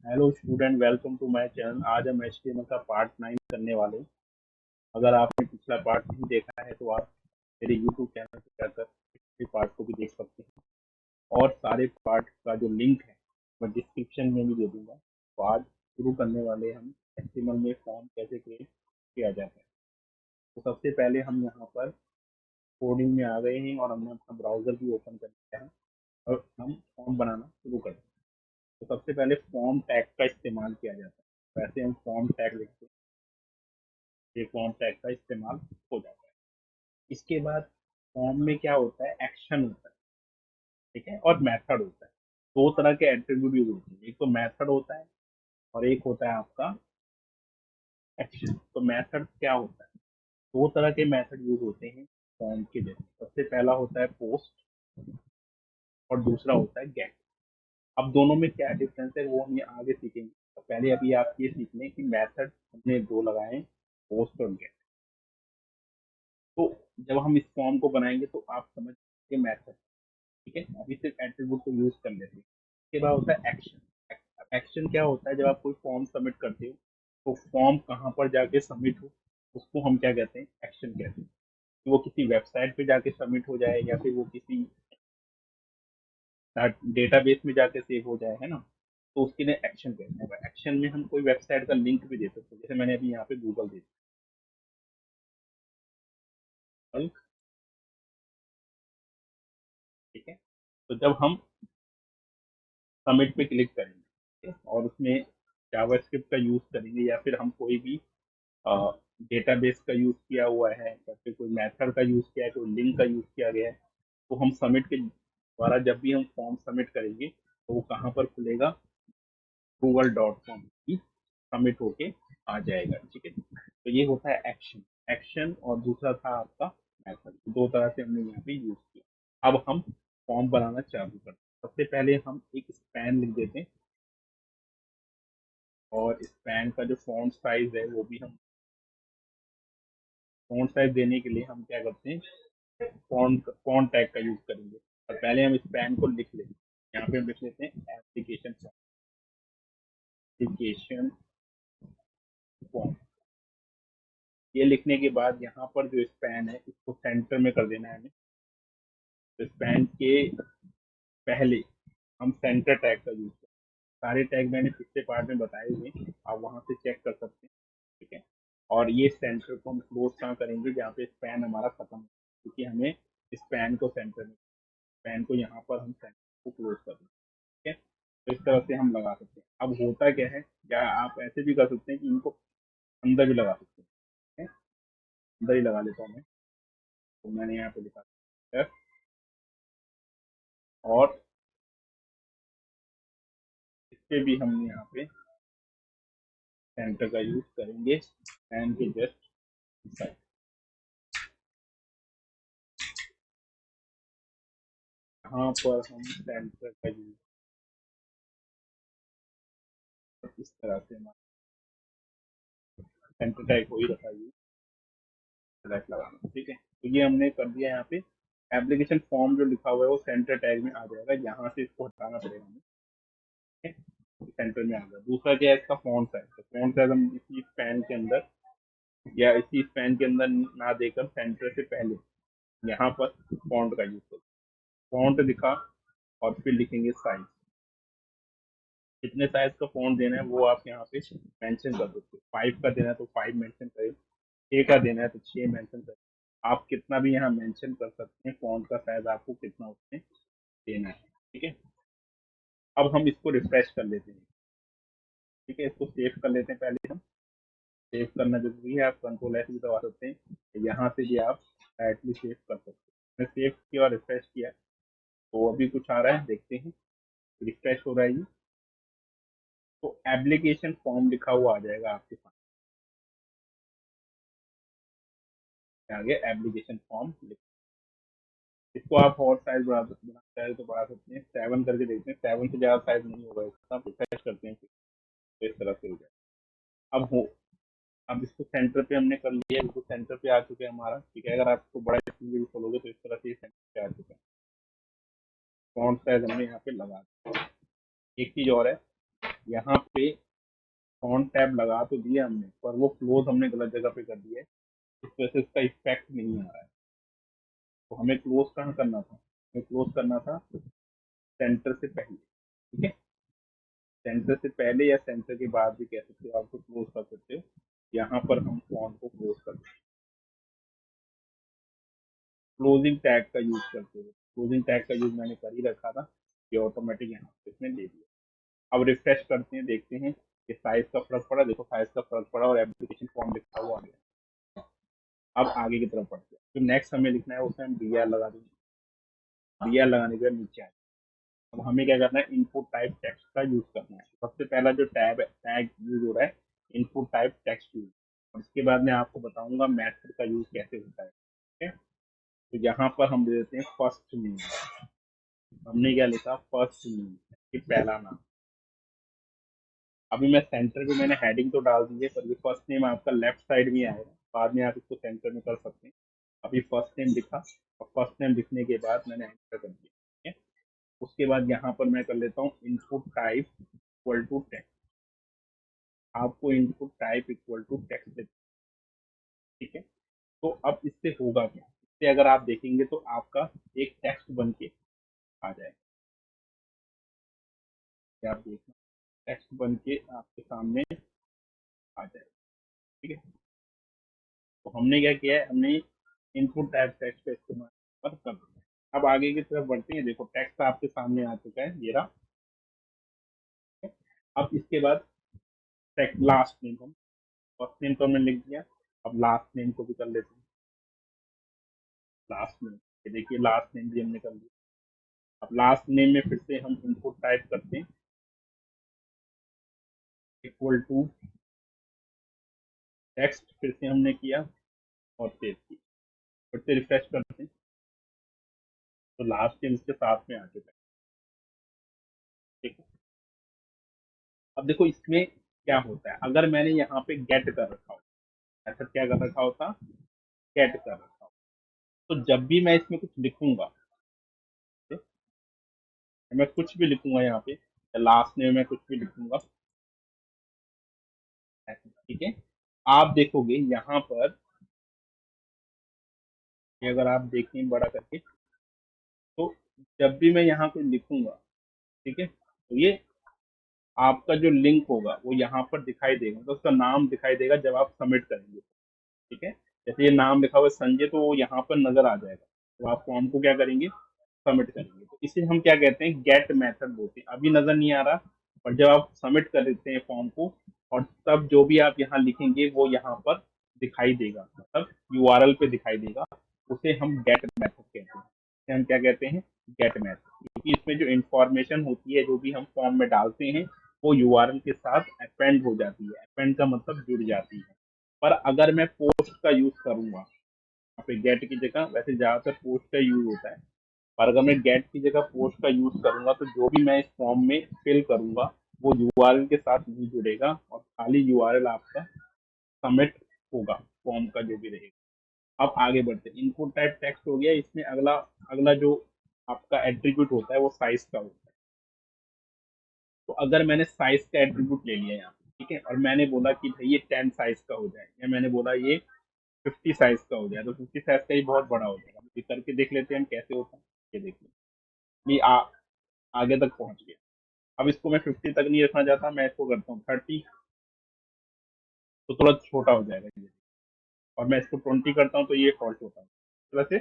Hello student, welcome to my channel. आज हम HTML का पार्ट 9 करने वाले हैं। अगर आपने पिछला पार्ट नहीं देखा है तो आप मेरे यूट्यूब चैनल पर जाकर पिछले पार्ट को भी देख सकते हैं। और सारे पार्ट का जो लिंक है मैं डिस्क्रिप्शन में भी दे दूंगा। तो आज शुरू करने वाले हैं हम एचटीएमएल में फॉर्म कैसे क्रिएट किया जाता है। तो सबसे पहले हम यहाँ पर कोडिंग में आ गए हैं और हमने अपना ब्राउजर भी ओपन कर लिया है और हम फॉर्म बनाना शुरू करते हैं। तो सबसे पहले फॉर्म टैग का इस्तेमाल किया जाता है। वैसे हम फॉर्म टैग लिखते हैं, ये फॉर्म टैग का इस्तेमाल हो जाता है। इसके बाद फॉर्म में क्या होता है, एक्शन होता है, ठीक है, और मेथड होता है। दो तरह के एट्रीब्यूट यूज होते हैं, एक तो मेथड होता है और एक होता है आपका एक्शन। तो मेथड क्या होता है, दो तरह के मेथड यूज होते हैं फॉर्म के जरिए। सबसे पहला होता है पोस्ट और दूसरा होता है गेट। अब दोनों में क्या डिफरेंस है वो हम ये आगे सीखेंगे। तो पहले अभी आप ये सीख लें कि मेथड हमने दो लगाए, पोस्ट और गेट। तो जब हम इस फॉर्म को बनाएंगे तो आप समझ के मेथड, ठीक है। अभी सिर्फ एट्रीब्यूट को यूज कर लेते हैं। इसके बाद होता है एक्शन। एक्शन क्या होता है, जब आप कोई फॉर्म सबमिट करते हो तो फॉर्म कहाँ पर जाके सबमिट हो उसको हम क्या कहते हैं, एक्शन कहते हैं। कि वो किसी वेबसाइट पे जाके सबमिट हो जाए या फिर वो किसी डेटाबेस में जाके सेव हो जाए, है ना। तो उसके लिए एक्शन कहते हैं। एक्शन में हम कोई वेबसाइट का लिंक भी दे सकते हैं, जैसे मैंने अभी यहाँ पे गूगल दे दिया, ठीक है। तो जब हम सबमिट पे क्लिक करेंगे, ठीक है, और उसमें जावास्क्रिप्ट का यूज करेंगे या फिर हम कोई भी डेटाबेस का यूज किया हुआ है या फिर कोई मेथड का यूज किया है, कोई लिंक का यूज किया गया है, तो हम सबमिट के द्वारा जब भी हम फॉर्म सबमिट करेंगे तो वो कहाँ पर खुलेगा, google.com की सबमिट होके आ जाएगा, ठीक है। तो ये होता है एक्शन। एक्शन और दूसरा था आपका मेथड। दो तरह से हमने यहाँ पे यूज किया। अब हम फॉर्म बनाना चालू करते हैं। सबसे पहले हम एक स्पैन लिख देते हैं और स्पैन का जो फॉन्ट साइज है वो भी हम, फॉन्ट साइज देने के लिए हम क्या करते हैं, फॉन्ट टैग का यूज करेंगे। और पहले हम स्पैन को लिख लेते हैं। यहाँ पे हम लिख लेते हैं एप्लीकेशन एप्लीकेशन फॉर्म। ये लिखने के बाद यहाँ पर जो स्पैन है इसको सेंटर में कर देना है हमें। तो स्पैन के पहले हम सेंटर टैग का यूज करें। सारे टैग मैंने पिछले पार्ट में बताए हुए हैं, आप वहां से चेक कर सकते हैं, ठीक है। और ये सेंटर को हम क्लोज कहाँ करेंगे, जहाँ पे स्पैन हमारा खत्म हो, क्योंकि हमें स्पैन को सेंटर में, स्पैन को यहाँ पर हम सेंटर को क्लोज कर दें, ठीक है। तो इस तरह से हम लगा सकते हैं। अब होता क्या है, या आप ऐसे भी कर सकते हैं कि इनको अंदर भी लगा सकते हैं, ठीक है? अंदर ही लगा लेता हूँ मैं। तो मैंने यहाँ पे लिखा है और इस पे भी हम यहाँ पे सेंटर का यूज करेंगे, पेन के जस्ट साइड। यहाँ पर हम सेंटर का यूज इस तरह से सेंटर टाइप हो ही रखा है, सेलेक्ट लगाना, ठीक है। तो ये हमने कर दिया। यहाँ पे एप्लीकेशन फॉर्म जो लिखा हुआ है वो सेंटर टैग में आ जाएगा, यहाँ से इसको हटाना पड़ेगा हमें, ठीक है। सेंटर में आ गया। दूसरा क्या है इसका फॉन्ट साइज। तो फॉन्ट साइज हम इसी स्पैन के अंदर या इसी स्पैन के अंदर ना देकर सेंटर से पहले यहाँ पर फॉन्ट का यूज करें। फॉन्ट लिखा और फिर लिखेंगे साइज। कितने साइज का फॉन्ट देना है वो आप यहाँ पे मेंशन कर सकते हो। 5 का देना है तो 5 मेंशन करें, 6 का देना है तो 6 मेंशन करें। आप कितना भी यहाँ मेंशन कर सकते हैं फॉन्ट का साइज आपको कितना उसमें देना है, ठीक है। अब हम इसको रिफ्रेश कर लेते हैं, ठीक है। इसको सेव कर लेते हैं। पहले हम सेव करना जरूरी है, आप कंट्रोल एस भी दबा सकते हैं, यहाँ से भी आप डायरेक्टली सेव कर सकते हैं। मैंने सेव किया और रिफ्रेश किया तो अभी कुछ आ रहा है, देखते हैं। रिफ्रेश हो रहा है ये, तो एप्लीकेशन फॉर्म लिखा हुआ आ जाएगा आपके पास। आगे एप्लीकेशन फॉर्म, इसको आप और साइज बढ़ा चाहे तो बढ़ा सकते हैं। 7 करके देखते हैं, 7 से ज़्यादा साइज नहीं होगा इसका। रिफ्रेश करते हैं तो इस तरह से हो जाए। अब हो, अब इसको सेंटर पे हमने कर लिया, इसको सेंटर पे आ चुके हैं हमारा, ठीक है। अगर आप इसको बड़ा स्क्रीन भी खोलोगे तो इस तरह से सेंटर पे आ चुका है। फॉन्ट साइज हमने यहाँ पे लगा दिया। एक चीज और है, यहाँ पे फॉन्ट टैब लगा तो दिया हमने, पर वो क्लोज हमने गलत जगह पे कर दिया है, इस वजह से इसका इफेक्ट नहीं आ रहा है। तो हमें क्लोज कहाँ करना था, हमें क्लोज करना था सेंटर से पहले। ठीक है, सेंटर से पहले या सेंटर के बाद भी कह सकते हो, आपको क्लोज कर सकते हो। यहाँ पर हम फॉन्ट को क्लोज कर सकते हैं क्लोजिंग टैग का यूज करते हुए। क्लोजिंग टैग का यूज मैंने कर ही रखा था, ये ऑटोमेटिक यहाँ पे इसने ले लिया। अब रिफ्रेश करते हैं, देखते हैं कि साइज का फर्क पड़ा। देखो साइज का फर्क पड़ा और एप्लीकेशन फॉर्म लिखा हुआ आ गया। अब आगे की तरफ बढ़ते हैं, जो नेक्स्ट हमें लिखना है उसमें हम BR लगा देंगे। BR लगाने के बाद नीचे आए। अब हमें क्या करना है, इनपुट टाइप टेक्स्ट का यूज करना है। सबसे पहला जो टैग यूज हो रहा है, इनपुट टाइप टेक्स्ट यूज। और इसके बाद मैं आपको बताऊंगा मेथड का यूज कैसे होता है। ठीक है, तो यहाँ पर हम दे देते हैं फर्स्ट नेम। हमने क्या लिखा, फर्स्ट नेम, ये पहला नाम। अभी मैं सेंटर पे मैंने हेडिंग तो डाल दी है, पर ये फर्स्ट नेम आपका लेफ्ट साइड में आएगा, बाद में आप इसको सेंटर में कर सकते हैं। अभी फर्स्ट नेम लिखा, और फर्स्ट नेम लिखने के बाद मैंने एंटर कर दिया। ठीक है, उसके बाद यहाँ पर मैं कर लेता हूँ input type equal to text. आपको input type equal to text देते। ठीक है, तो अब इससे होगा क्या, इससे अगर आप देखेंगे तो आपका एक टेक्स्ट बन के आ जाएगा। क्या आप देखना, टेक्स्ट बन के आपके सामने आ जाएगा। ठीक है, तो हमने क्या किया है, हमने इनपुट टाइप टेक्स्ट का इस्तेमाल पर कर दिया। अब आगे की तरफ बढ़ते हैं। देखो टेक्स्ट आपके सामने आ चुका है, ये रहा। अब इसके बाद लास्ट नेम, हम फर्स्ट नेम तो हमने लिख दिया, अब लास्ट नेम को भी कर लेते हैं। लास्ट नेम, ये देखिए लास्ट नेम भी हमने कर दिया। अब लास्ट नेम में फिर से हम इनपुट टाइप करते हैं इक्वल टू टेक्स्ट, फिर से हमने किया और सेव किया। फिर से रिफ्रेश करते हैं, तो लास्ट नेम इसके साथ में आ चुका है। ठीक है, अब देखो इसमें क्या होता है, अगर मैंने यहाँ पे गेट कर रखा हो, ऐसा क्या कर रखा होता, गेट कर रखा हो, तो जब भी मैं इसमें कुछ लिखूंगा, ठीक है, मैं कुछ भी लिखूंगा यहाँ पे, लास्ट नेम में कुछ भी लिखूंगा, ठीक है, आप देखोगे यहाँ पर, ये अगर आप देखें बड़ा करके, तो जब भी मैं यहाँ कुछ लिखूंगा, ठीक है, तो ये आपका जो लिंक होगा वो यहाँ पर दिखाई देगा, तो उसका नाम दिखाई देगा जब आप सबमिट करेंगे। ठीक है, जैसे ये नाम लिखा हुआ है संजय, तो वो यहाँ पर नजर आ जाएगा, तो आप फॉर्म को क्या करेंगे, सबमिट करेंगे। तो इसे हम क्या कहते हैं, गेट मेथड बोलते हैं। अभी नजर नहीं आ रहा, और जब आप सबमिट कर देते हैं फॉर्म को, और तब जो भी आप यहाँ लिखेंगे वो यहाँ पर दिखाई देगा, मतलब URL पे दिखाई देगा। उसे हम गेट मेथड कहते हैं। इसे हम क्या कहते हैं, गेट मेथड, क्योंकि इसमें जो इंफॉर्मेशन होती है, जो भी हम फॉर्म में डालते हैं, वो URL के साथ अपेंड हो जाती है। अपेंड का मतलब जुड़ जाती है। पर अगर मैं पोस्ट का यूज करूंगा, यहाँ पे गेट की जगह, वैसे ज्यादातर पोस्ट का यूज होता है, पर अगर मैं गेट की जगह पोस्ट का यूज करूंगा, तो जो भी मैं इस फॉर्म में फिल करूंगा वो URL के साथ नहीं जुड़ेगा, और खाली URL आपका सबमिट होगा फॉर्म का जो भी रहेगा। अब आगे बढ़ते हैं, इनपुट टाइप टेक्स्ट हो गया। इसमें अगला अगला जो आपका एट्रीब्यूट होता है वो साइज का होता है। तो अगर मैंने साइज का एट्रीब्यूट ले लिया यहाँ पे, ठीक है, और मैंने बोला कि भाई ये 10 साइज का हो जाए, या मैंने बोला ये 50 साइज का हो जाए, तो 50 साइज का ही बहुत बड़ा हो जाएगा। ये करके देख लेते हैं हम कैसे होता है। ये देखिए, ये आगे तक पहुंच गया। अब इसको मैं 50 तक नहीं रखना चाहता, मैं इसको करता हूँ 30, तो थोड़ा छोटा हो जाएगा ये। और मैं इसको 20 करता हूँ, तो ये फॉल्ट होता है। इस तरह से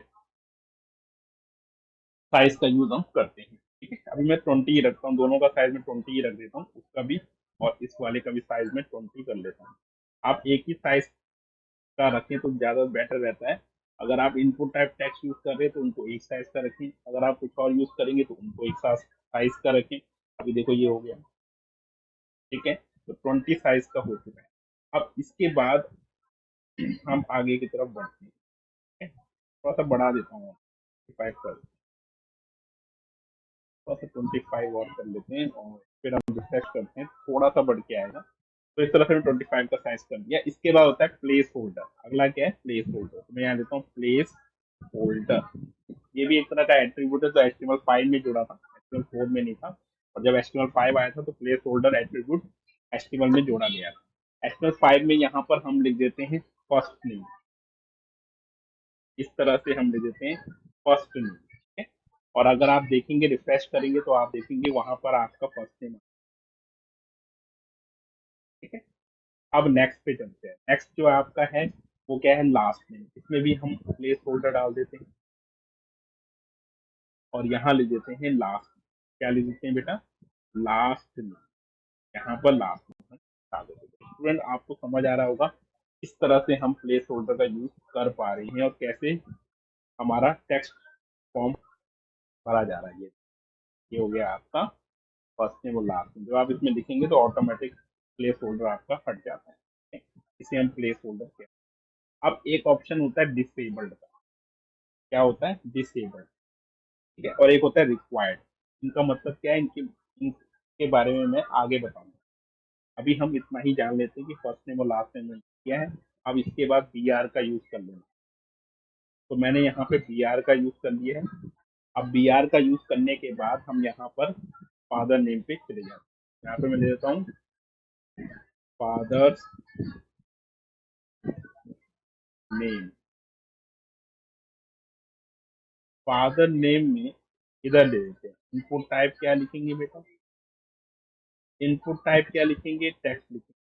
साइज का यूज हम करते हैं। ठीक है, अभी मैं 20 ही रखता हूँ, दोनों का साइज में 20 ही रख देता हूँ, उसका भी और इस वाले का भी साइज में 20 कर लेता हूँ। आप एक ही साइज का रखें तो ज़्यादा बेटर रहता है। अगर आप इनपुट टाइप टेक्स्ट यूज कर रहे हैं तो उनको एक साइज का रखें, अगर आप कुछ और यूज करेंगे तो उनको एक साइज का रखें। अभी देखो ये हो गया। ठीक है, तो 20 साइज का हो चुका है। अब इसके बाद हम आगे की तरफ बढ़ते हैं। ठीक है? थोड़ा सा बढ़ा देता हूँ, 25 कर, थोड़ा सा 25 और कर लेते हैं, और फिर हम रिफ्रेश करते हैं, थोड़ा सा बढ़ के आएगा। तो इस तरह से 25 का साइज कर दिया। इसके बाद होता है प्लेस होल्डर। अगला क्या है, प्लेस होल्डर। तो मैं यहाँ देता हूँ प्लेस होल्डर। ये भी एक तरह का एट्रीब्यूट है, तो HTML5 में जुड़ा था, HTML4 में नहीं था। और जब HTML5 आया था तो प्लेस होल्डर एट्रीब्यूट HTML में जोड़ा गया था। HTML5 में यहाँ पर हम लिख देते हैं फर्स्ट नेम, इस तरह से हम लिख देते हैं फर्स्ट नेम, ठीक है। और अगर आप देखेंगे, रिफ्रेश करेंगे तो आप देखेंगे वहां पर आपका फर्स्ट नेम, ठीक है। अब नेक्स्ट पे चलते हैं। नेक्स्ट जो आपका है वो क्या है, लास्ट नेम। इसमें भी हम प्लेस होल्डर डाल देते हैं और यहाँ लिख देते हैं लास्ट। क्या लिख देते हैं बेटा, लास्ट नेम। यहाँ पर लास्ट नेम डाल देते हैं। स्टूडेंट आपको समझ आ रहा होगा इस तरह से हम प्लेस होल्डर का यूज कर पा रहे हैं और कैसे हमारा टेक्स्ट फॉर्म भरा जा रहा है। ये हो गया आपका फर्स्ट नेम और लास्ट नेम। जब आप इसमें लिखेंगे तो ऑटोमेटिक प्लेस होल्डर आपका हट जाता है, इसे हम प्लेस होल्डर कहते हैं। अब एक ऑप्शन होता है डिसेबल्ड का। क्या होता है, डिसेबल्ड, ठीक है। और एक होता है रिक्वायर्ड। इनका मतलब क्या है, इनके बारे में मैं आगे बताऊंगा। अभी हम इतना ही जान लेते हैं कि फर्स्ट नेम और लास्ट नेम क्या है। अब इसके बाद बी आर का यूज कर लेना। तो मैंने यहाँ पे बी आर का यूज कर लिया है। अब बी आर का यूज करने के बाद हम यहाँ पर फादर नेम पे चले जाते हैं। यहाँ पे मैं दे देता हूँ फादर्स नेम। फादर नेम में इधर दे देते हैं इनपुट टाइप। क्या लिखेंगे बेटा, इनपुट टाइप क्या लिखेंगे, टेक्स्ट लिखेंगे।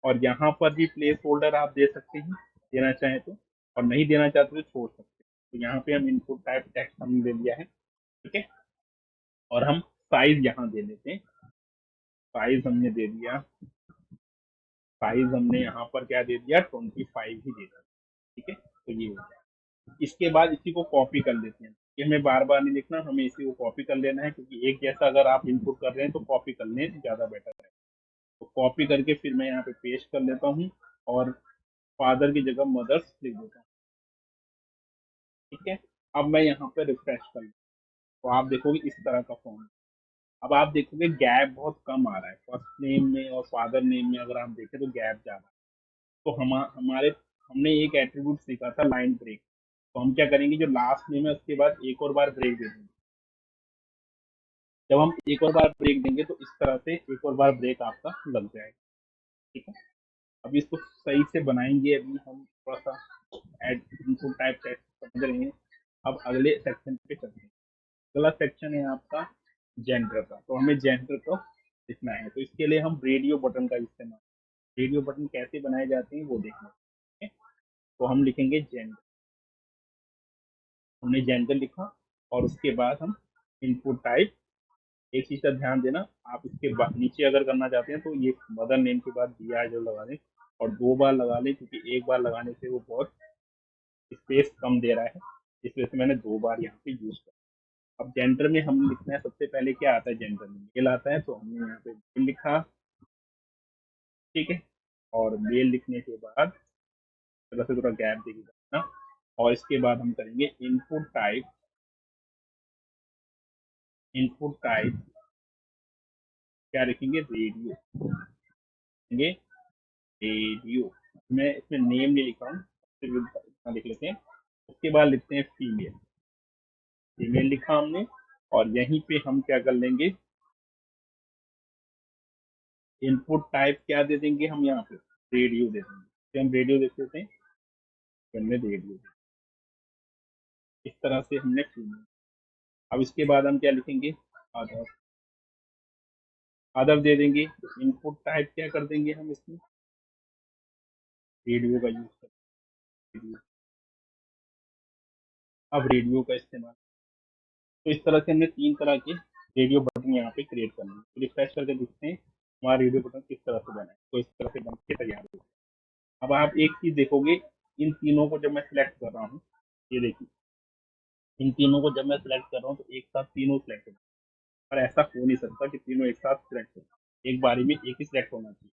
और यहाँ पर भी प्लेस होल्डर आप दे सकते हैं देना चाहें तो, और नहीं देना चाहते तो छोड़ सकते हैं। तो यहाँ पे हम इनपुट टाइप टेक्स्ट हमने दे दिया है, ठीक है। और हम साइज यहाँ दे देते हैं। साइज हमने दे दिया, साइज हमने यहाँ पर क्या दे दिया, 25 ही दे दिया, ठीक है। तो ये हो गया। इसके बाद इसी को कॉपी कर लेते हैं। ये हमें बार बार नहीं लिखना, हमें इसी को कॉपी कर लेना है, क्योंकि एक जैसा अगर आप इनपुट कर रहे हैं तो कॉपी कर लें ज्यादा बेटर है। तो कॉपी करके फिर मैं यहाँ पे पेस्ट कर लेता हूँ और फादर की जगह मदर्स लिख देता हूँ, ठीक है। अब मैं यहाँ पे रिफ्रेश कर लूँ तो आप देखोगे इस तरह का फॉर्म। अब आप देखोगे गैप बहुत कम आ रहा है फर्स्ट नेम में और फादर नेम में। अगर आप देखें तो गैप ज्यादा है। तो हमारे हमने एक एट्रीब्यूट सीखा था लाइन ब्रेक। तो हम क्या करेंगे, जो लास्ट नेम है उसके बाद एक और बार ब्रेक दे देंगे। जब हम एक और बार ब्रेक देंगे तो इस तरह से एक और बार ब्रेक आपका लग जाएगा, ठीक है। अभी इसको सही से बनाएंगे। अभी हम थोड़ा सा एड इनपुट टाइप टेक्स्ट समझ रहे हैं। अब अगले सेक्शन पे चलते हैं। अगला सेक्शन है आपका जेंडर का। तो हमें जेंडर को लिखना है, तो इसके लिए हम रेडियो बटन का इस्तेमाल, रेडियो बटन कैसे बनाए जाते हैं वो देखना है, ठीक है? तो हम लिखेंगे जेंडर। हमने जेंडर लिखा और उसके बाद हम इनपुट टाइप। एक चीज का ध्यान देना, आप इसके बाद नीचे अगर करना चाहते हैं तो ये मदर नेम के बाद बी आर जो लगा दें और 2 बार लगा लें, क्योंकि एक बार लगाने से वो बहुत स्पेस कम दे रहा है। इस वजह से मैंने 2 बार यहाँ पे यूज किया। अब जेंडर में हम लिखना है, सबसे पहले क्या आता है जेंडर में, मेल आता है। तो हमने यहाँ पे मेल लिखा, ठीक है। और मेल लिखने के बाद थोड़ा सा थोड़ा गैप देगा ना। और इसके बाद हम करेंगे इनपुट टाइप। इनपुट टाइप क्या लिखेंगे, रेडियो लिखेंगे, रेडियो। मैं इसमें नेम नहीं लिखा हूँ, इतना लिख लेते हैं। उसके बाद लिखते हैं फीमेल। फीमेल लिखा हमने और यहीं पे हम क्या कर लेंगे, इनपुट टाइप क्या दे देंगे हम यहाँ पे, रेडियो दे देंगे। तो हम रेडियो देख लेते हैं, हमने रेडियो। इस तरह से हमने फीमेल। अब इसके बाद हम क्या लिखेंगे, अदर। अदर दे देंगे। तो इनपुट टाइप क्या कर देंगे हम इसमें, रेडियो का यूज करेंगे। अब रेडियो का इस्तेमाल। तो इस तरह से हमने 3 तरह के रेडियो बटन यहाँ पे क्रिएट करना है। रिफ्रेश करके देखते हैं हमारा रेडियो बटन किस तरह से बना है। तो इस तरह से बन के तैयार हो। अब आप एक चीज देखोगे, इन तीनों को जब मैं सिलेक्ट कर रहा हूँ, ये देखिए, इन तीनों को जब मैं सिलेक्ट कर रहा हूँ तो एक साथ तीनों सिलेक्ट हो। पर ऐसा हो नहीं सकता कि तीनों एक साथ सिलेक्ट हो, एक बारी में एक ही सिलेक्ट होना चाहिए।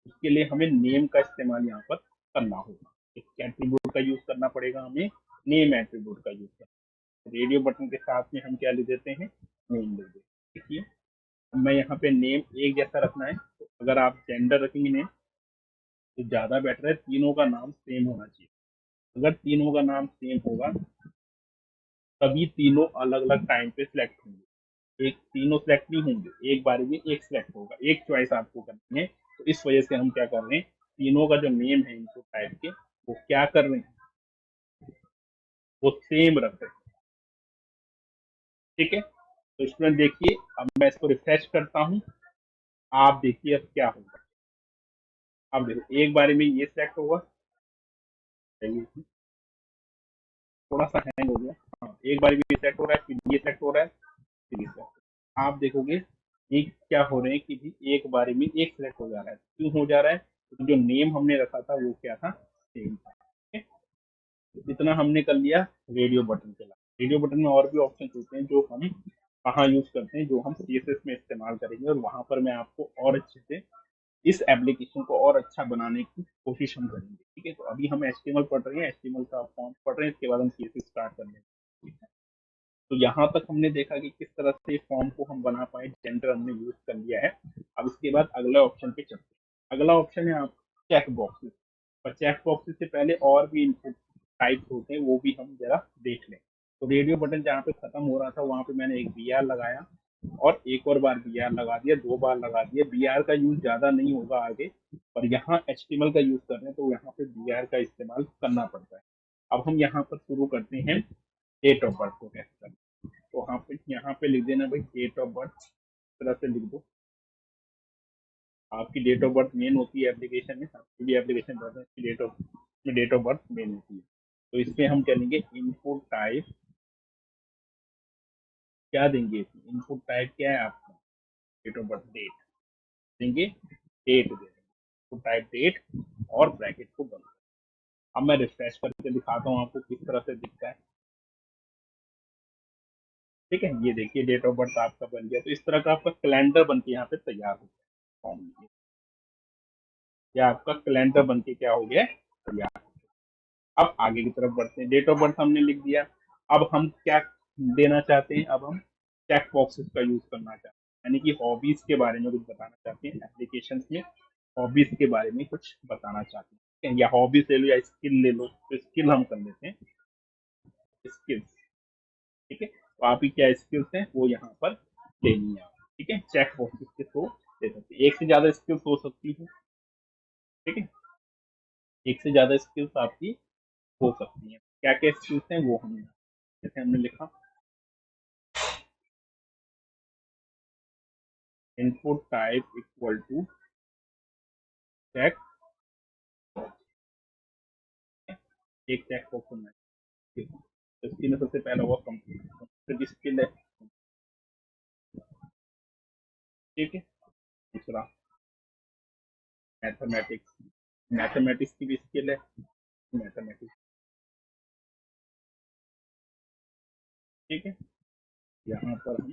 उसके लिए हमें नेम का इस्तेमाल यहाँ पर करना होगा। एक एट्रीब्यूट का यूज करना पड़ेगा हमें, नेम एट्रीब्यूट का यूज करना। रेडियो बटन के साथ में हम क्या लिख देते हैं, नेम लिख देते हैं। देखिए मैं यहाँ पे नेम एक जैसा रखना है। तो अगर आप जेंडर रखेंगे नेम तो ज्यादा बेटर है, तीनों का नाम सेम होना चाहिए। अगर तीनों का नाम सेम होगा तभी तीनों अलग अलग टाइम पे सिलेक्ट होंगे। एक तीनों सिलेक्ट नहीं होंगे, एक बारी में एक सिलेक्ट होगा, एक चॉइस आपको करनी है। तो इस वजह से हम क्या कर रहे हैं, तीनों का जो नेम है इनपुट टाइप के, वो क्या कर रहे हैं, वो सेम रख रहे हैं। ठीक है, तो स्टूडेंट देखिए, अब मैं इसको रिफ्रेश करता हूँ, आप देखिए अब क्या होगा। अब देखो एक बारी में ये सिलेक्ट होगा, थोड़ा सा हैंग हो गया। हाँ, एक बारी में ये सिलेक्ट हो रहा है, फिर ये सिलेक्ट हो रहा है, फिर ये सिलेक्ट। आप देखोगे ये क्या हो रहे हैं कि भी एक बारी में एक सिलेक्ट हो जा रहा है। क्यों हो जा रहा है, तो जो नेम हमने रखा था वो क्या था, सेम था। ठीक है? तो इतना हमने कर लिया रेडियो बटन के लिए। रेडियो बटन में और भी ऑप्शन होते हैं जो हम कहाँ यूज करते हैं, जो हम सीएसएस में इस्तेमाल करेंगे, और वहां पर मैं आपको और अच्छे से इस एप्लीकेशन को और अच्छा बनाने की कोशिश हम करेंगे। ठीक है, तो अभी हम एचटीएमएल पढ़ रहे हैं, एचटीएमएल का फॉर्म पढ़ रहे हैं, इसके बाद हम सीएसएस स्टार्ट कर लेंगे। ठीक है, तो यहाँ तक हमने देखा कि किस तरह से फॉर्म को हम बना पाए, जेंडर हमने यूज कर लिया है। अब इसके बाद अगला ऑप्शन पे चलते हैं। अगला ऑप्शन है आप चेक बॉक्सेस। और चेक बॉक्सेस से पहले और भी इनपुट टाइप्स होते हैं, वो भी हम जरा देख लें। तो रेडियो बटन जहाँ पे खत्म हो रहा था वहां पे मैंने एक बी आर लगाया, और एक और बार बी आर लगा दिया, 2 बार लगा दिया। बी आर का यूज ज्यादा नहीं होगा आगे, और यहाँ एचटीएमएल का यूज कर रहे हैं तो यहाँ पे बी आर का इस्तेमाल करना पड़ता है। अब हम यहाँ पर शुरू करते हैं डेट ऑफ बर्थ को कैसे करना। तो यहाँ पे लिख देना भाई डेट ऑफ बर्थ, इस तरह से लिख दो। आपकी डेट ऑफ बर्थ मेन होती है एप्लीकेशन में, आपकी भी एप्लीकेशन रहता है, डेट ऑफ बर्थ मेन होती है। तो इसमें हम क्या लेंगे, इनपुट टाइप क्या देंगे, इनपुट टाइप क्या है आपका, डेट ऑफ बर्थ डेट देंगे, डेट देंगे, इनपुट टाइप डेट, और ब्रैकेट को बंद। अब मैं रिफ्रेश करके दिखाता हूँ आपको किस तरह से दिखता है। ठीक है, ये देखिए डेट ऑफ बर्थ आपका बन गया। तो इस तरह का आपका कैलेंडर बन के यहाँ पे तैयार हो गया, या आपका कैलेंडर बन के क्या हो गया, तैयार। अब आगे की तरफ बढ़ते हैं, डेट ऑफ बर्थ हमने लिख दिया। अब हम क्या देना चाहते हैं, अब हम चेक बॉक्सेस का यूज करना चाहते हैं, यानी कि हॉबीज के बारे में कुछ बताना चाहते हैं एप्लीकेशन में, हॉबीज के बारे में कुछ बताना चाहते हैं, या हॉबीज ले लो या स्किल ले लो। तो स्किल हम कर लेते हैं, स्किल्स। ठीक है, तो आप ही क्या स्किल्स हैं वो यहाँ पर लेनी है। ठीक है, चेक बॉक्सेस के थ्रू दे सकते हैं, एक से ज्यादा स्किल्स हो सकती है। ठीक है, एक से ज्यादा स्किल्स आपकी हो सकती हैं। क्या क्या स्किल्स हैं वो हमने, जैसे हमने लिखा input type equal to check, एक चेक बॉक्स होना है। तो इसके लिए सबसे पहला हुआ कंप्यूटर स्किल है। ठीक है, दूसरा मैथमेटिक्स, मैथमेटिक्स की भी स्किल है, मैथमेटिक्स। ठीक है, यहाँ पर हम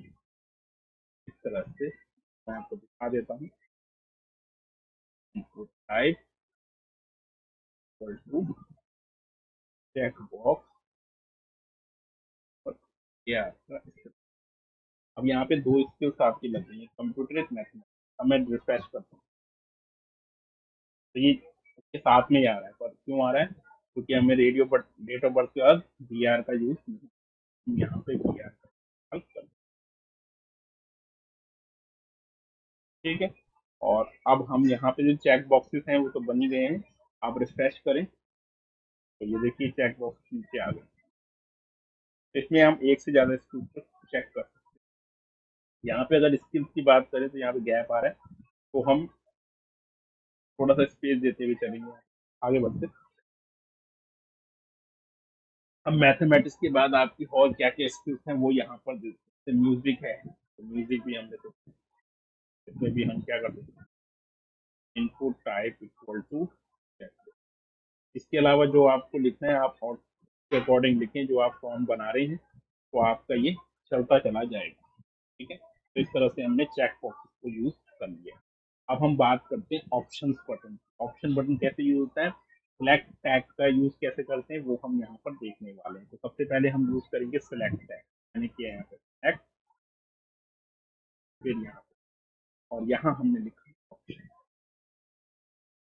इस तरह से, मैं आपको दिखा देता हूँ, input type equal to check box, और ये आपका skill। अब यहाँ पे दो स्किल्स आपकी लग रही है, कंप्यूटर एक मैथमेटिक्स। अब मैं रिफ्रेश करता हूँ तो ये उसके साथ में ही आ रहा है, पर क्यों आ रहा है, क्योंकि हमें radio but date of birth के बाद बी आर का यूज नहीं, यहाँ पे बी आर का हल कर। ठीक है, और अब हम यहाँ पे जो चेक बॉक्सेस हैं वो तो बन ही गए हैं। आप रिफ्रेश करें तो ये देखिए चेक बॉक्स नीचे आ गए। इसमें हम एक से ज्यादा स्किल्स को चेक कर सकते हैं। यहाँ पे अगर स्किल्स की बात करें तो यहाँ पे गैप आ रहा है, तो हम थोड़ा सा स्पेस देते हुए चलेंगे, आगे बढ़ते। अब मैथमेटिक्स के बाद आपकी और क्या क्या स्किल्स हैं वो यहाँ पर देते हैं। म्यूजिक है तो म्यूजिक भी हम देते हैं, इसमें भी हम क्या कर सकते हैं, इनपुट टाइप इक्वल टू। इसके अलावा जो आपको लिखना है आप और के अकॉर्डिंग लिखें, जो आप फॉर्म बना रहे हैं तो आपका ये चलता चला जाएगा। ठीक है, तो इस तरह से हमने चेक बॉक्स को यूज कर लिया। अब हम बात करते हैं ऑप्शन बटन। ऑप्शन बटन कैसे यूज होता है, सिलेक्ट टैग का यूज कैसे करते हैं वो हम यहाँ पर देखने वाले हैं। तो सबसे पहले हम यूज करेंगे सिलेक्ट टैग, यानी कि यहाँ पे सिलेक्ट, फिर यहाँ पे, और यहाँ हमने लिखा ऑप्शन।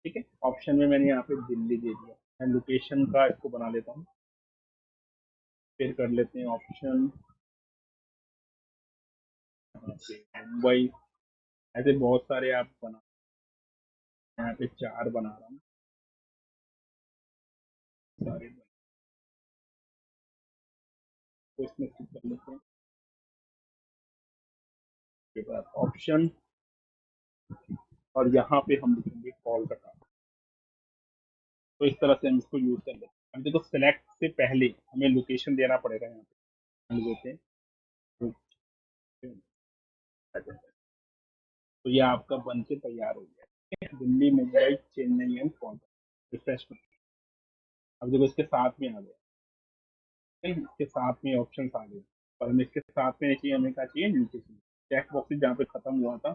ठीक है, ऑप्शन में मैंने यहाँ पे दिल्ली दे दिया। मैं लोकेशन का इसको बना लेता हूँ, फिर कर लेते हैं ऑप्शन यहाँ पे मुंबई, ऐसे बहुत सारे आप बना, यहाँ पे 4 बना रहा हूँ सारे तो इसमें click कर लेते हैं। उसके बाद ऑप्शन, और यहाँ पे हम लिखेंगे कॉल का काम। तो इस तरह से हम इसको यूज कर लेते हैं। अब देखो सिलेक्ट से पहले हमें लोकेशन देना पड़ेगा। यहाँ पे हम देते हैं तो ये आपका बन के तैयार हो गया, ठीक है? दिल्ली, मुंबई, चेन्नई एंड कोलकाता। रिफ्रेश करो। अब देखो इसके साथ में आ गया, ठीक है? इसके साथ में ऑप्शन आ गए, पर हमें इसके साथ में चाहिए, हमें क्या चाहिए, नीचे चाहिए चेक बॉक्स जहाँ पे खत्म हुआ था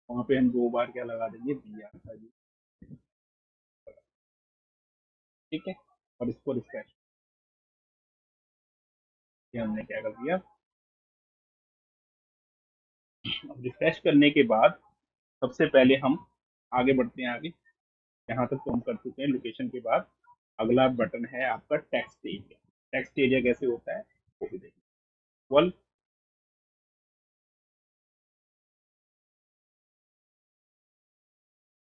वहाँ पे हम 2 बार क्या लगा देंगे, दिया था जी, ठीक है? और इसको रिफ्रेश, ये हमने क्या कर दिया। अब रिफ्रेश करने के बाद सबसे पहले हम आगे बढ़ते हैं आगे। यहाँ तक तो हम कर चुके हैं लोकेशन के बाद। अगला बटन है आपका टेक्स्ट एरिया। टेक्स्ट एरिया कैसे होता है वो भी देखिए। वल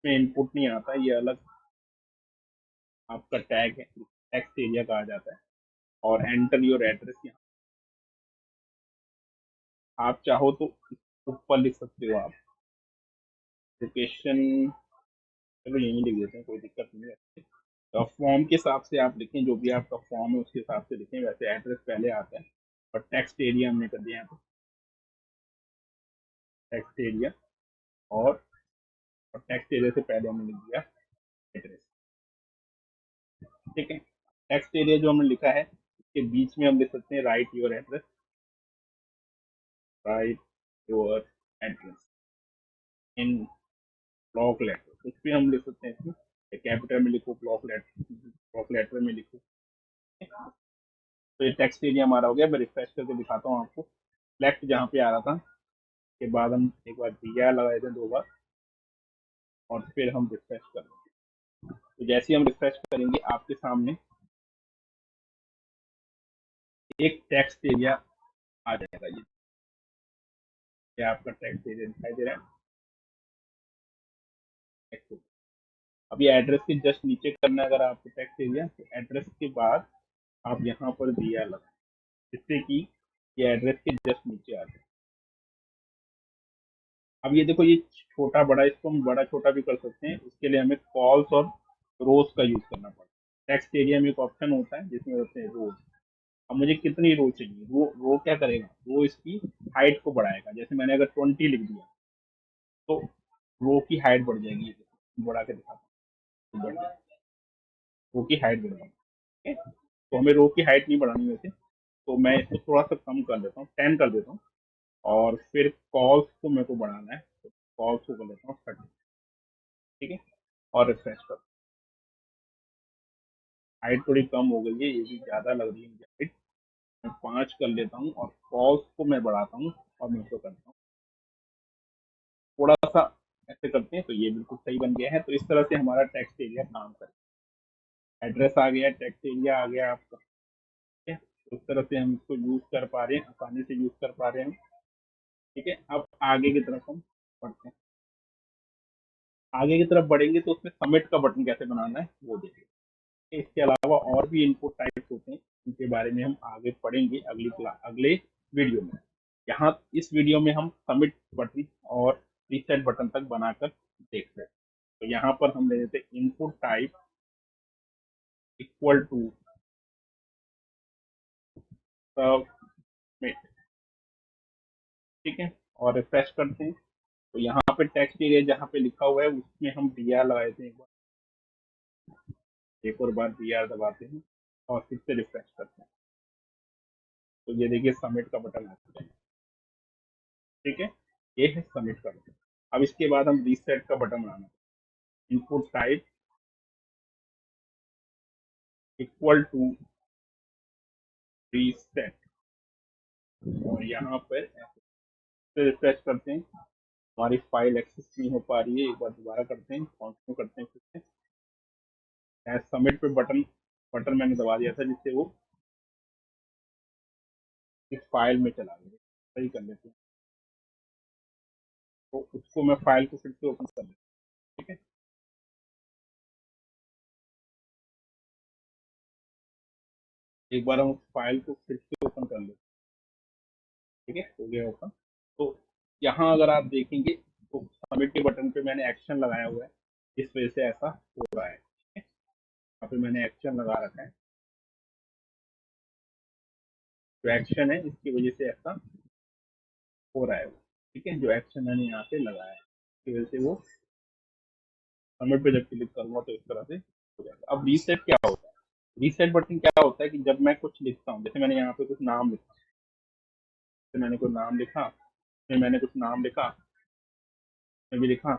में इनपुट नहीं आता, ये अलग आपका टैग है, टेक्स्ट एरिया कहा जाता है। और एंटर योर एड्रेस, यहाँ आप चाहो तो ऊपर लिख सकते हो आप लोकेशन। चलो यहीं लिख देते हैं, कोई दिक्कत नहीं है। तो फॉर्म के हिसाब से आप लिखें, जो भी आपका फॉर्म है उसके हिसाब से लिखें। वैसे एड्रेस पहले आता है, और टेक्स्ट एरिया हमने कर दिया यहाँ पे, टेक्स्ट एरिया। और टेक्स्ट एरिया से पहले हमने लिख दिया एड्रेस, ठीक है? टेक्स्ट एरिया जो हमने लिखा है उसके बीच में हम लिख सकते हैं write your address, write your address in block letter, कुछ भी हम लिख सकते हैं इसमें। कैपिटल में लिखो, ब्लॉक लेटर में लिखो। तो ये टेक्स्ट एरिया हमारा हो गया। मैं रिफ्रेश करके दिखाता हूँ आपको। लेफ्ट जहाँ पे आ रहा था के बाद हम एक बार दिया लगाए थे 2 बार, और फिर हम रिफ्रेश कर देंगे। तो जैसे ही हम रिफ्रेश करेंगे आपके सामने एक टेक्स्ट एरिया आ जाएगा। ये आपका टेक्स्ट एरिया दिखाई दे रहा है। अब ये एड्रेस के जस्ट नीचे करना है अगर आपको टेक्स्ट एरिया, तो एड्रेस के बाद आप यहाँ पर दिया लगाए, जिससे कि ये एड्रेस के जस्ट नीचे आ जाए। अब ये देखो, ये छोटा बड़ा, इसको हम बड़ा छोटा भी कर सकते हैं। उसके लिए हमें कॉल्स और रोज का यूज करना पड़ता है। टेक्स्ट एरिया में एक ऑप्शन होता है जिसमें होते हैं रोज। अब मुझे कितनी रो चाहिए, रो क्या करेगा, वो इसकी हाइट को बढ़ाएगा। जैसे मैंने अगर 20 लिख दिया तो रो की हाइट बढ़ जाएगी। बढ़ा के दिखाता हूँ, बढ़ जाएगी, रो की हाइट बढ़ जाएगी। तो हमें रो की हाइट नहीं बढ़ानी वैसे, तो मैं इसको थोड़ा सा कम कर देता हूँ, 10 कर देता हूँ। और फिर कॉल्स को मेरे को बढ़ाना है, तो कॉल्स को कर देता हूँ 30, ठीक है? और रिफ्रेश कर, हाइट थोड़ी कम हो गई है, ये भी ज़्यादा लग रही है मुझे हाइट। मैं 5 कर लेता हूँ और कॉल्स को मैं बढ़ाता हूँ और मैं इसको करता हूँ थोड़ा सा, ऐसे करते हैं तो ये बिल्कुल सही बन गया है। तो इस तरह से हमारा टेक्स्ट एरिया काम करेगा। एड्रेस आ गया, टेक्स्ट एरिया आ गया आपका, ठीक है? उस तरह से हम इसको यूज कर पा रहे हैं, आसानी से यूज कर पा रहे हैं, ठीक है? अब आगे की तरफ हम बढ़ते हैं। आगे की तरफ बढ़ेंगे तो उसमें सबमिट का बटन कैसे बनाना है वो देखेंगे। इसके अलावा और भी इनपुट टाइप्स होते हैं, उनके बारे में हम आगे पढ़ेंगे अगले वीडियो में। यहाँ इस वीडियो में हम सबमिट बटन और रीसेट बटन तक बनाकर देख रहे हैं। तो यहाँ पर हम ले लेते हैं input type equal to submit, ठीक है? और रिफ्रेश करते हैं तो यहाँ पे टेक्स्ट एरिया जहाँ पे लिखा हुआ है उसमें हम डी आर लगाए थे, एक और बार डी आर दबाते हैं और फिर से रिफ्रेश करते हैं। तो ये देखिए सबमिट का बटन आ चुका है, ठीक है? ये है सबमिट का बटन। अब इसके बाद हम रीसेट का बटन बनाना है। Input type equal to reset, और यहाँ पर रिफ्रेश करते हैं। हमारी फाइल एक्सेस नहीं हो पा रही है, एक बार दोबारा करते हैं, कंटिन्यू करते हैं फिर से। सबमिट पे बटन बटन मैंने दबा दिया था जिससे वो इस फाइल में चला गया। सही कर लेते हैं। तो उसको मैं फाइल को फिर से ओपन कर लेता हूँ। ठीक है, एक बार हम उस फाइल को फिर से ओपन कर लेते हैं। ठीक है, हो गया ओपन। तो यहाँ अगर आप देखेंगे तो सबमिट के बटन पे मैंने एक्शन लगाया हुआ है, इस वजह से ऐसा हो रहा है। ठीक है, यहाँ पे मैंने एक्शन लगा रखा है, जो एक्शन है इसकी वजह से ऐसा हो रहा है। ठीक है, जो एक्शन मैंने यहाँ पे लगाया है इसकी वजह से वो सबमिट पे जब क्लिक करूंगा तो इस तरह से हो जाएगा। अब रीसेट क्या होता है? रीसेट बटन क्या होता है कि जब मैं कुछ लिखता हूँ, जैसे मैंने यहाँ पे कुछ नाम लिखा, जैसे मैंने कोई नाम लिखा, फिर मैंने कुछ नाम लिखा, मैं भी लिखा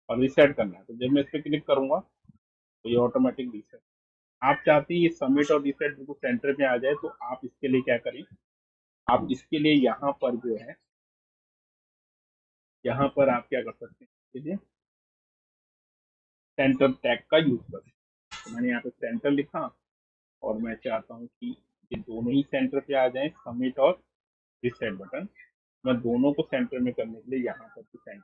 और रीसेट करना है, तो जब मैं इस पर क्लिक करूंगा तो ये ऑटोमेटिक रीसेट। आप चाहते हैं ये सबमिट और रीसेट बिल्कुल सेंटर में आ जाए, तो आप इसके लिए क्या करें, आप इसके लिए यहाँ पर जो है, यहाँ पर आप क्या कर सकते हैं, सेंटर टैग का यूज कर सकते हैं। तो मैंने यहाँ पे सेंटर लिखा और मैं चाहता हूँ कि ये दोनों ही सेंटर पे आ जाए, सबमिट और रीसेट बटन। मैं दोनों को सेंटर में करने के लिए यहाँ पर सेंटर,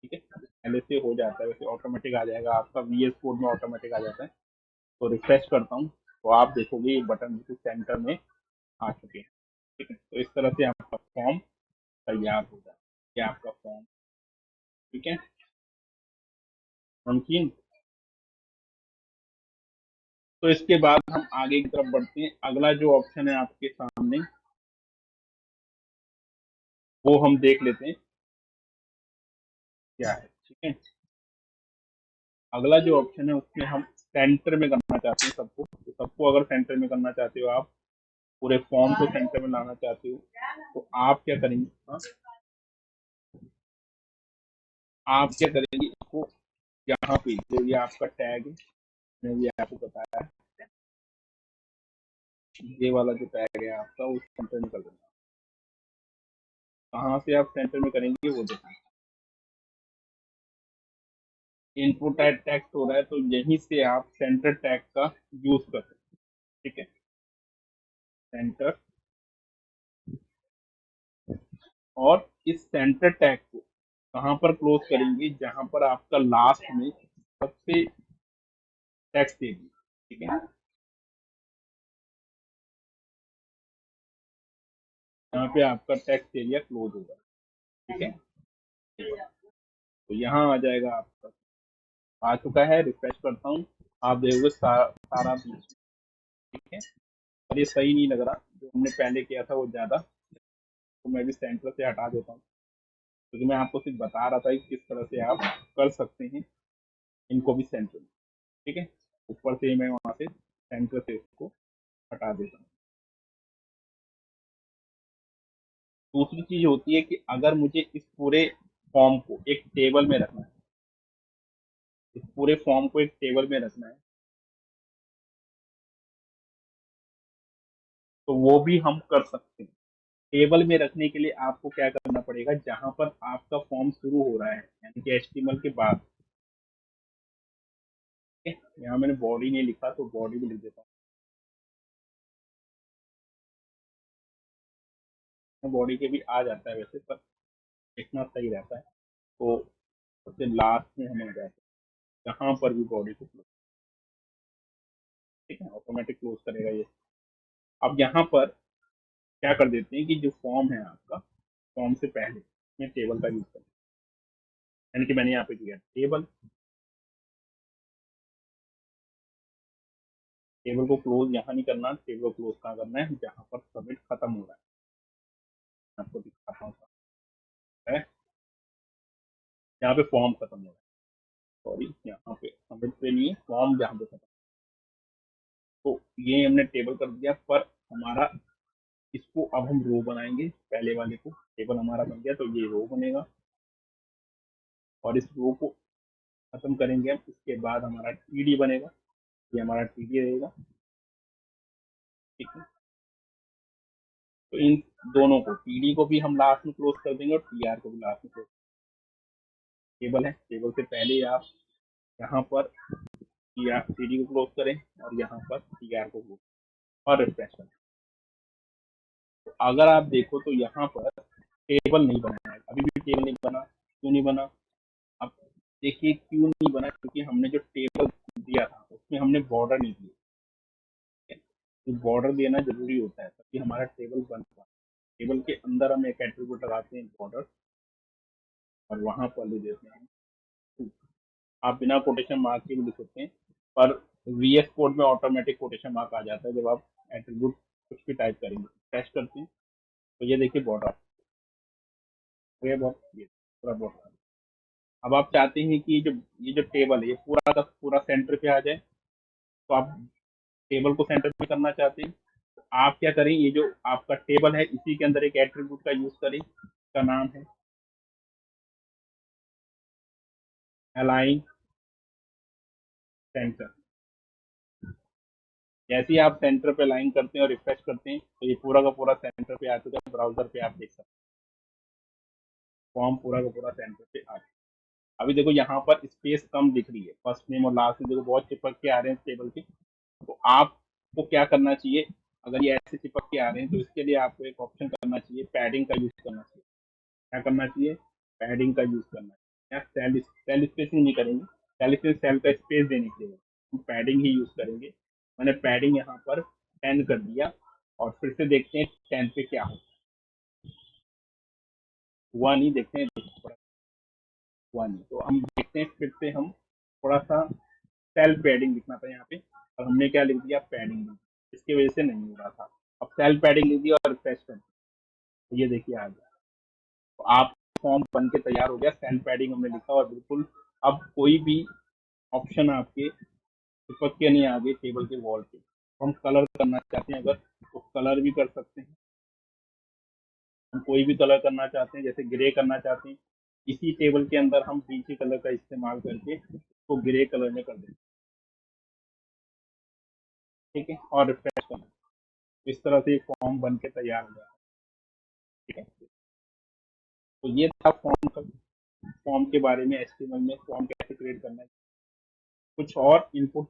ठीक है, पहले से हो जाता है, वैसे ऑटोमेटिक आ जाएगा आपका VS कोड में, ऑटोमेटिक आ जाता है। तो रिफ्रेश करता हूँ तो आप देखोगे ये बटन बिल्कुल सेंटर में आ चुके हैं। ठीक है, तो इस तरह से आपका फॉर्म तैयार हो जाता है, ये आपका फॉर्म। ठीक है, नमकीन। तो इसके बाद हम आगे की तरफ बढ़ते हैं। अगला जो ऑप्शन है आपके सामने वो हम देख लेते हैं क्या है। ठीक है, अगला जो ऑप्शन है उसमें हम सेंटर में करना चाहते हैं सबको, तो सबको अगर सेंटर में करना चाहते हो आप, पूरे फॉर्म को सेंटर में लाना चाहते हो, तो आप क्या करेंगे, हाँ, आप क्या करेंगे, इसको यहाँ पे जो ये आपका टैग है, मैंने ये आपको बताया, ये वाला जो टैग है आपका उस सेंटर में कर देना। कहाँ से आप सेंटर में करेंगे वो देखना। इनपुट टेक्स्ट हो रहा है तो यहीं से आप सेंटर टैग का यूज कर सकते हैं। ठीक है, सेंटर, और इस सेंटर टैग को कहाँ पर क्लोज करेंगे, जहां पर आपका लास्ट में सबसे टेक्स्ट एरिया। ठीक है, यहाँ पे आपका टेक्स्ट एरिया क्लोज होगा। ठीक है, तो यहाँ आ जाएगा आपका, आ चुका है, रिफ्रेश करता हूँ, आप देखोगे सारा बीच में। ठीक है, और ये सही नहीं लग रहा, जो हमने पहले किया था वो ज्यादा, तो मैं भी सेंटर से हटा देता हूँ, क्योंकि मैं आपको सिर्फ बता रहा था कि किस तरह से आप कर सकते हैं इनको भी सेंटर में। ठीक है, ऊपर से मैं वहां से सेंटर से इसको हटा देता हूँ। दूसरी चीज होती है कि अगर मुझे इस पूरे फॉर्म को एक टेबल में रखना है, इस पूरे फॉर्म को एक टेबल में रखना है, तो वो भी हम कर सकते हैं। टेबल में रखने के लिए आपको क्या करना पड़ेगा, जहां पर आपका फॉर्म शुरू हो रहा है, यानी कि HTML के बाद, ठीक है, यहाँ मैंने बॉडी नहीं लिखा तो बॉडी भी लिख देता हूँ, बॉडी के भी आ जाता है वैसे, पर लिखना सही रहता है। तो सबसे लास्ट में हम आ जाते हैं, जहां पर भी बॉडी को क्लोज, ठीक है, ऑटोमेटिक क्लोज करेगा ये। अब यहाँ पर क्या कर देते हैं कि जो फॉर्म है आपका, फॉर्म से पहले मैं टेबल का यूज करूँ, यानी कि मैंने यहाँ पे किया टेबल, टेबल को क्लोज यहाँ नहीं करना, टेबल को क्लोज कहाँ करना है, जहाँ पर सबमिट खत्म हो रहा है। आपको दिखाता हूँ, है यहाँ पे फॉर्म खत्म हो रहा है, सॉरी यहाँ पे सबमिट पे नहीं है, फॉर्म जहाँ पे खत्म। तो ये हमने टेबल कर दिया, पर हमारा इसको अब हम रो बनाएंगे, पहले वाले को टेबल हमारा बन गया तो ये रो बनेगा, और इस रो को खत्म करेंगे हम, इसके बाद हमारा TD बनेगा, ये हमारा TD रहेगा। ठीक है, तो इन दोनों को, TD को भी हम लास्ट में क्लोज कर देंगे और TR को भी लास्ट में क्लोज। टेबल है, टेबल से पहले आप यहाँ पर TD को क्लोज करें और यहाँ पर TR को क्लोज और रिफ्रेश करें। तो अगर आप देखो तो यहाँ पर टेबल नहीं बना है, अभी भी टेबल नहीं बना। क्यों नहीं बना? अब देखिए क्यों नहीं बना, क्योंकि हमने जो टेबल दिया था उसमें हमने बॉर्डर नहीं दिया। तो बॉर्डर देना जरूरी होता है ताकि हमारा टेबल बन पाए। टेबल के अंदर हम एक एट्रीब्यूट लगाते हैं बॉर्डर, और वहां पर ले देते हैं। आप बिना कोटेशन मार्क के भी लिख सकते हैं, पर वीएस कोड में ऑटोमेटिक कोटेशन मार्क आ जाता है जब आप एट्रीब्यूट कुछ भी टाइप करेंगे। टेस्ट करते हैं तो ये देखिए बॉर्डर, ये पूरा बॉर्डर। अब आप चाहते हैं कि ये जो टेबल है ये पूरा का पूरा सेंटर पे आ जाए, तो आप टेबल को सेंटर पे करना चाहते हैं, तो आप क्या करें, ये जो आपका टेबल है इसी के अंदर एक एट्रीब्यूट का यूज करें, इसका नाम है अलाइन सेंटर। जैसे ही आप सेंटर पे लाइन करते हैं और रिफ्रेश करते हैं तो ये पूरा का पूरा सेंटर पे आ चुका है। ब्राउजर पे आप देख सकते हैं फॉर्म पूरा का पूरा सेंटर पे आ चुका है। अभी देखो यहाँ पर स्पेस कम दिख रही है, फर्स्ट नेम और लास्ट नेम देखो बहुत चिपक के आ रहे हैं टेबल के। तो आपको क्या करना चाहिए, अगर ये ऐसे चिपक के आ रहे हैं तो इसके लिए आपको एक ऑप्शन करना चाहिए, पैडिंग का यूज करना चाहिए। क्या करना चाहिए? पैडिंग का यूज करना चाहिए। या सेल सेल स्पेसिंग नहीं करेंगे, सेल स्पेस सेल का स्पेस देने के लिए हम पैडिंग ही यूज करेंगे। मैंने पैडिंग यहाँ पर 10 कर दिया, और फिर से देखते हैं 10 पे क्या हुआ नहीं, देखते हैं हुआ नहीं। तो हम देखते हैं फिर से, हम थोड़ा सा सेल पैडिंग लिखना था यहाँ पे, और हमने क्या लिख दिया? पैडिंग। इसकी वजह से नहीं हो रहा था। अब सेल पैडिंग लिख दिया और रिफ्रेश कर दिया, तो ये देखिए आ गया। तो आप फॉर्म बन के तैयार हो गया, सेल पैडिंग हमने लिखा और बिल्कुल अब कोई भी ऑप्शन आपके चिपक के नहीं आ गए टेबल के वॉल पे। हम कलर करना चाहते हैं अगर, तो कलर भी कर सकते हैं। हम कोई भी कलर करना चाहते हैं, जैसे ग्रे करना चाहते हैं, इसी टेबल के अंदर हम बीच कलर का इस्तेमाल करके उसको ग्रे कलर में कर देते हैं। ठीक है, और रिफ्रेश करना। इस तरह से एक फॉर्म बन के तैयार हो जाता है। ठीक है, तो ये था फॉर्म के बारे में, एचटीएमएल में फॉर्म कैसे क्रिएट करना है। कुछ और इनपुट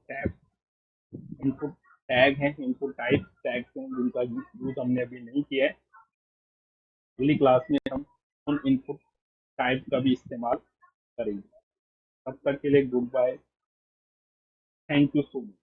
टैग हैं, इनपुट टाइप टैग्स हैं जिनका यूज हमने अभी नहीं किया है। अगली क्लास में हम उन इनपुट टाइप का भी इस्तेमाल करेंगे। तब तक के लिए goodbye, thank you so much.